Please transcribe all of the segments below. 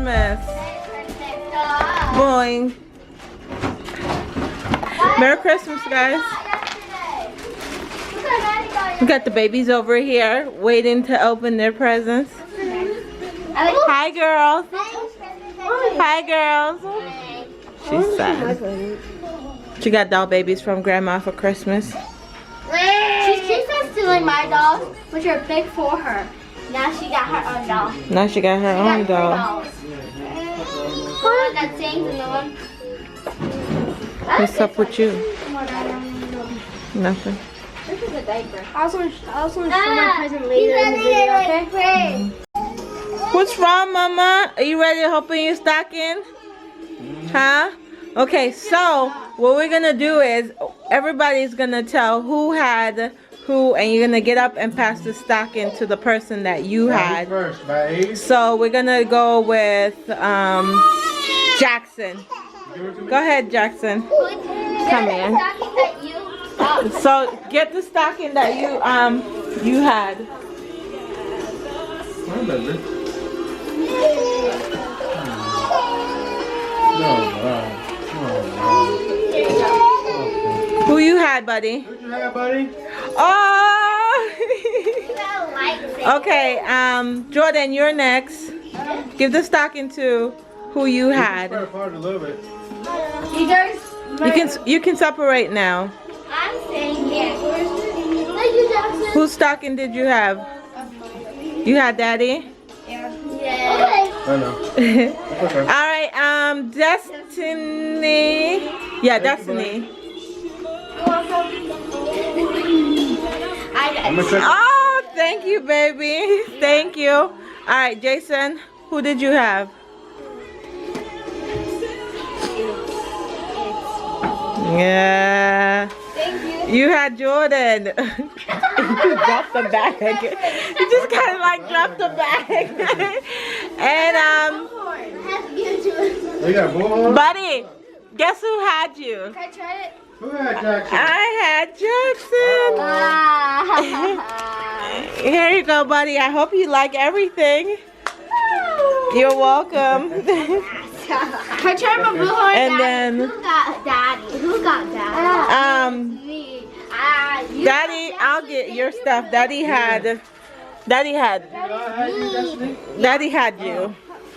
Christmas. Boing. Merry Christmas, guys. We got the babies over here waiting to open their presents. Hi, girls. Hi, girls. She's sad. She got doll babies from Grandma for Christmas. She keeps on stealing my dolls, which are big for her. Now she got her own doll. Now she got her own doll. One that sings and the one. What's up with you? Nothing. This is a diaper. I also want to show my present later in the video, okay? What's wrong, Mama? Are you ready to open your stocking? Huh? Okay, so what we're gonna do is everybody's gonna tell who had who, and you're gonna get up and pass the stocking to the person that you had. First, babe. So we're gonna go with Jaxson. Go ahead, Jaxson. Come here. So get the stocking that you had. Come on, baby. Who you had, buddy? Who you have, buddy? Oh! Okay, Jordan, you're next. Give the stocking to who you had. Apart a little bit. You can separate now. I'm staying here. Thank you, Jaxson. Whose stocking did you have? You had Daddy? Yeah. I know. Okay. All right, Destiny. Yeah, Destiny. I'm gonna check. Oh, thank you, baby. Thank you. All right, Jason, who did you have? Yeah. Thank you. You had Jordan. You dropped the bag. You just kind of like dropped the bag. And You got bullhorn? buddy, guess who had you? Can I try it? Who had Jaxson? I had Jaxson. Here you go, buddy. I hope you like everything. You're welcome. Can I try my bullhorn? And then Who got Daddy? Who got Daddy? Me. Daddy, I'll get your stuff. Daddy had you,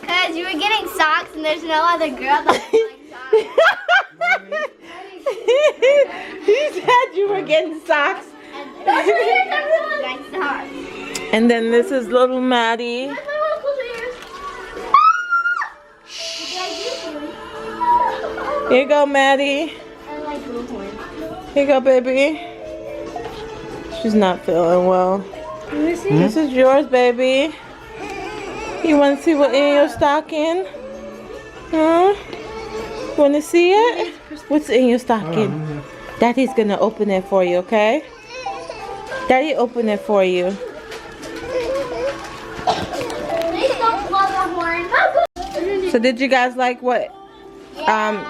Because you were getting socks and there's no other girl that likes socks. He said you were getting socks. Like socks. And then this is little Maddie. Here you go, Maddie. I like bullhorn. Here you go, baby. She's not feeling well. This is yours, baby. You want to see what's in your stocking? Huh? Want to see it? What's in your stocking? Daddy's going to open it for you, okay? Daddy, open it for you. Please don't blow the horn. So did you guys like what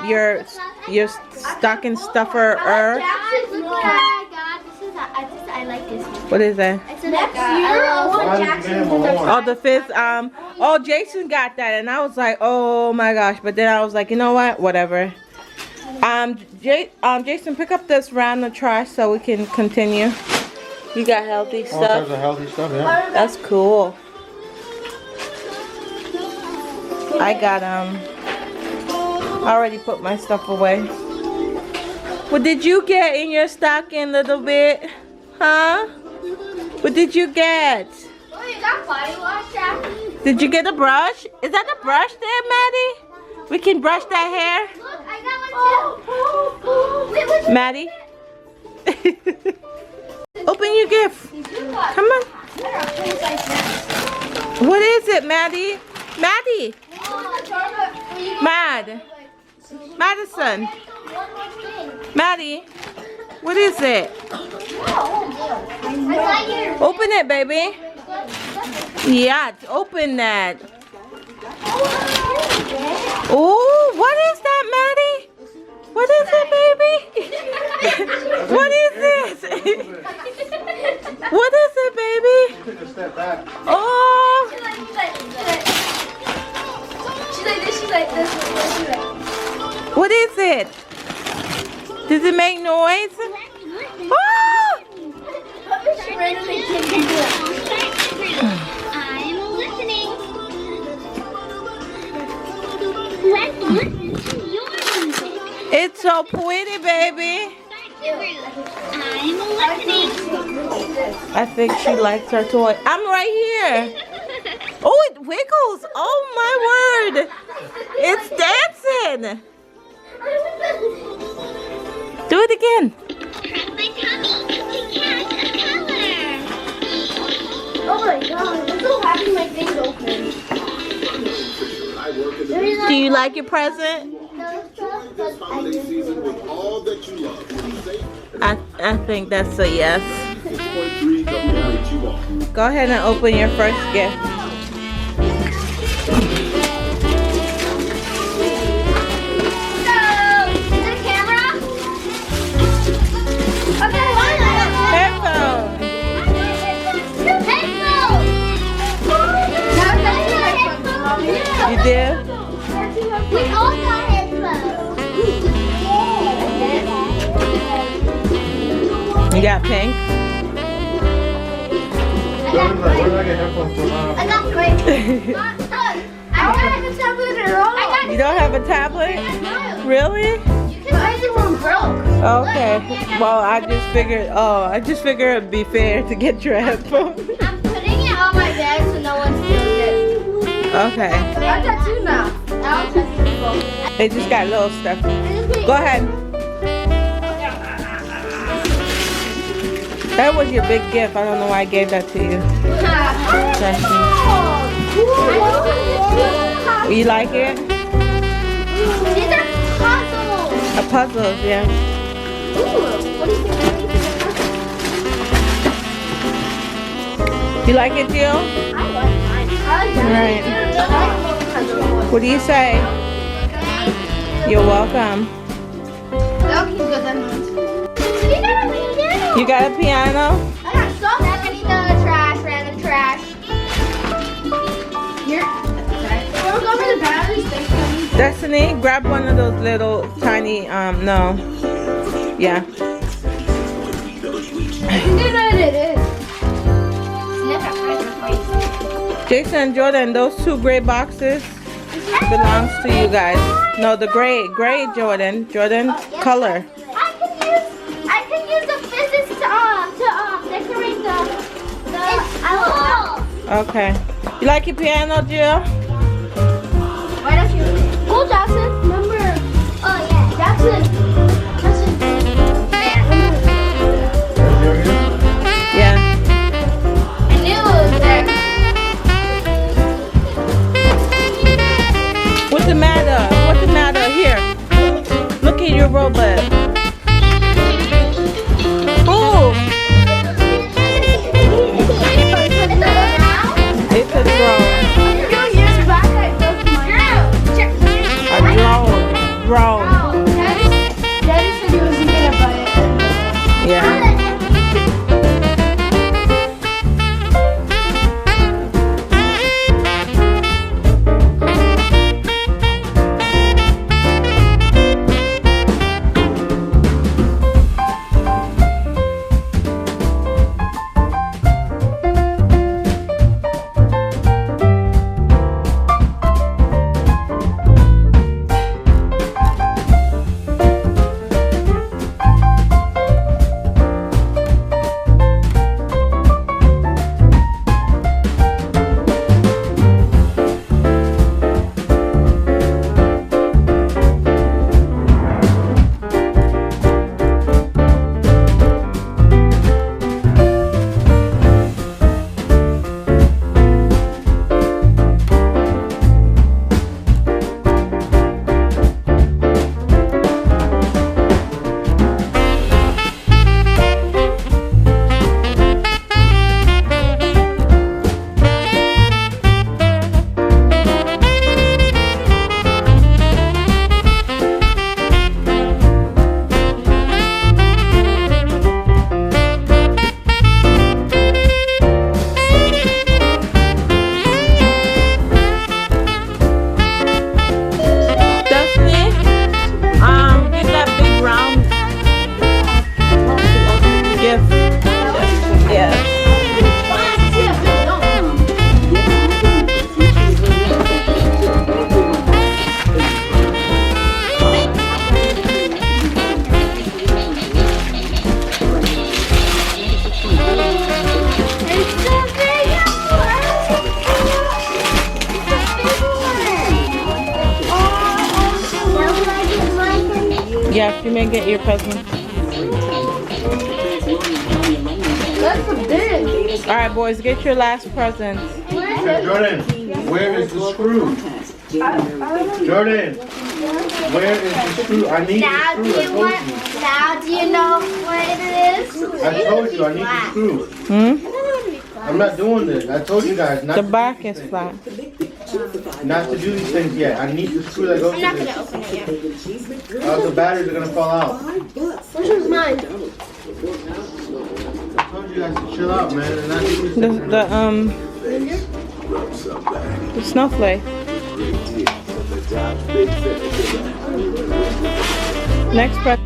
your stocking stuffer Jaxson, look what I got. I like this one. what is that? It's an Jaxson. Oh, the fifth oh, Jason got that, and I was like, oh my gosh, but then I was like, you know what, whatever. Jason, pick up this round of trash so we can continue. You got healthy All kinds stuff. of healthy stuff, yeah. That's cool. I got I already put my stuff away. What did you get in your stocking, little bit? Huh? What did you get? Oh, you got body wash, Jaxson? Did you get a brush? Is that a brush there, Maddie? We can brush that hair. Look, I got one too. Wait, what's Maddie? Open your gift. Come on. What is it, Maddie? Maddie? Madison. Maddie? What is it? Open it, baby. Yeah, open that. Oh, what is that, Maddie? What is it, baby? What is this? What is it, baby? Take a step back. Oh, Does it make noise? Oh! I'm listening. Let's listen to your music. It's so pretty, baby. I'm listening. I think she likes her toy. I'm right here. Oh, it wiggles. Oh, my word. It's dancing. Do it again. Press my tummy to catch a color. Oh my god, I'm so happy my thing's open. Do you like your present? I think that's a yes. Go ahead and open your first gift. You did? We all got headphones. You got pink? Jordan's like, where did I get headphones from? I got great. I don't have a tablet at all. You don't have a tablet? Really? You can buy the one broke. Okay. Well, I just figured it'd be fair to get your headphones. I'm putting it on my bed so no one steals it. Okay. I got two now. I'll touch the phone. They just got little stuff. Go ahead. That was your big gift. I don't know why I gave that to you. You like it? These are puzzles. A puzzles, yeah. What do you think? You like it, Jill? I like mine. Right. What do you say? You're welcome. You got a piano? I got so many trash, random trash. Destiny, grab one of those little tiny, no. Yeah. Jaxson and Jordan, those two gray boxes belongs to you guys. No, the gray Jordan, color. I can use the physics to decorate the Okay. You like your piano, Jill? Why don't you? Cool, Jaxson. Number. Oh yeah, Jaxson. Yeah. I knew it was there. What's the matter? What's the matter? Here. Look at your robot. Oh! It's a drone. your present. That's a big. Alright, boys, get your last present. Hey, Jordan, where is the screw? Jordan, where is the screw? I need the Now screw. now do you know what it is? I told you I need the screw. I'm not doing this. I told you guys not The to back do is these flat. things. Not to do these things yet. I need the screw that goes I'm not to gonna this. open it yet. The batteries are gonna fall out. Which one's mine? I told you guys to chill out, man, and not do these things. The snowflake. Next present.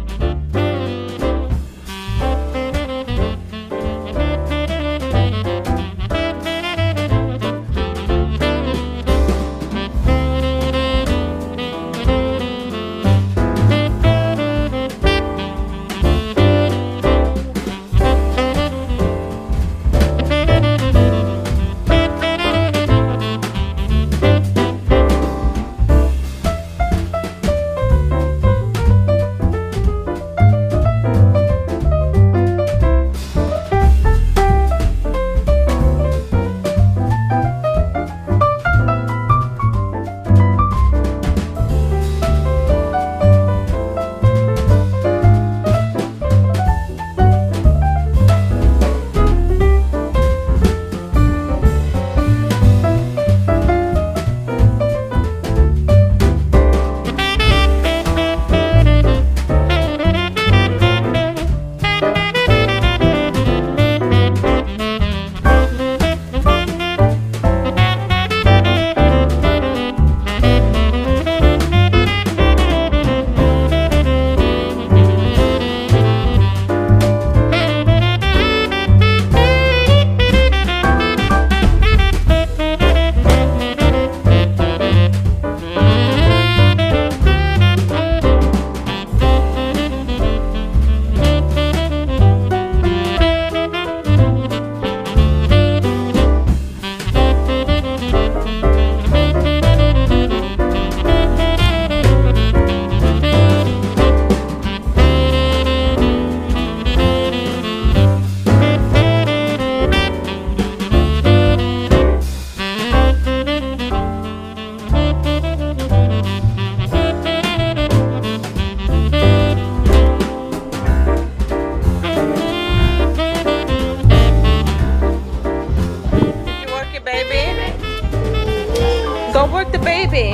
Go work the baby.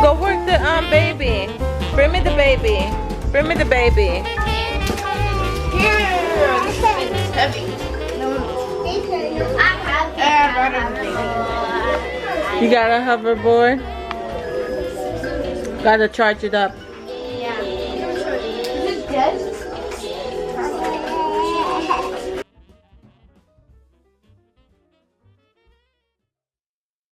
Go work the baby. Bring me the baby. Bring me the baby. It's heavy. You got a hoverboard? Gotta charge it up.